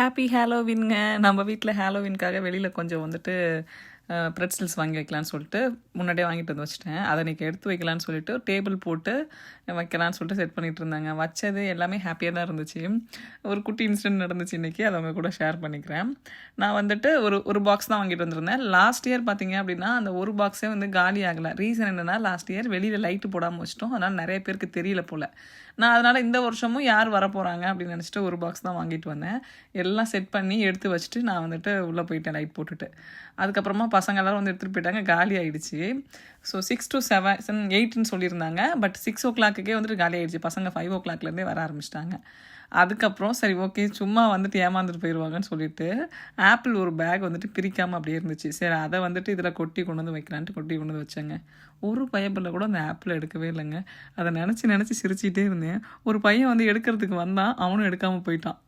Happy ஹாலோவின்ங்க. நம்ம வீட்ல ஹாலோவின்க்காக வெளியில கொஞ்சம் வந்துட்டு பிரெட்ஸல்ஸ் வாங்கி வைக்கலான்னு சொல்லிட்டு முன்னாடியே வாங்கிட்டு வந்து வச்சுட்டேன். அதை இன்றைக்கி எடுத்து வைக்கலான்னு சொல்லிட்டு டேபிள் போட்டு வைக்கலான்னு சொல்லிட்டு செட் பண்ணிகிட்டு இருந்தாங்க. வச்சது எல்லாமே ஹாப்பியாக தான் இருந்துச்சு. ஒரு குட்டி இன்சிடென்ட் நடந்துச்சு இன்றைக்கி, அதை அவங்க கூட ஷேர் பண்ணிக்கிறேன். நான் வந்துட்டு ஒரு பாக்ஸ் தான் வாங்கிட்டு வந்திருந்தேன். லாஸ்ட் இயர் பார்த்தீங்க அப்படின்னா அந்த ஒரு பாக்ஸே வந்து காலி ஆகலை. ரீசன் என்னென்னா, லாஸ்ட் இயர் வெளியில் லைட்டு போடாமல் வச்சிட்டோம். அதனால் நிறைய பேருக்கு தெரியல போல். நான் அதனால் இந்த வருஷமும் யார் வரப்போகிறாங்க அப்படின்னு நினச்சிட்டு ஒரு பாக்ஸ் தான் வாங்கிட்டு வந்தேன். எல்லாம் செட் பண்ணி எடுத்து வச்சுட்டு நான் வந்துட்டு உள்ளே போயிட்டேன் லைட் போட்டுட்டு. அதுக்கப்புறமா பசங்க எல்லோரும் வந்து எடுத்துகிட்டு போயிட்டாங்க. காலி ஆகிடுச்சு. ஸோ 6 to 7 8ன்னு சொல்லியிருந்தாங்க. பட் 6 o'clockே வந்துட்டு காலி ஆகிடுச்சு. பசங்க 5 o'clockலேருந்தே வர ஆரம்பிச்சிட்டாங்க. அதுக்கப்புறம் சரி ஓகே, சும்மா வந்துட்டு ஏமாந்துட்டு போயிடுவாங்கன்னு சொல்லிட்டு ஆப்பிள் ஒரு பேக் வந்துட்டு பிரிக்காமல் அப்படியே இருந்துச்சு. சரி அதை வந்துட்டு இதில் கொட்டி கொண்டு வந்து வைக்கலான்ட்டு கொட்டி கொண்டு வந்து வச்சேங்க. ஒரு பையப்பில் கூட அந்த ஆப்பிள் எடுக்கவே இல்லைங்க. அதை நினச்சி சிரிச்சிட்டே இருந்தேன். ஒரு பையன் வந்து எடுக்கிறதுக்கு வந்தான், அவனும் எடுக்காமல் போயிட்டான்.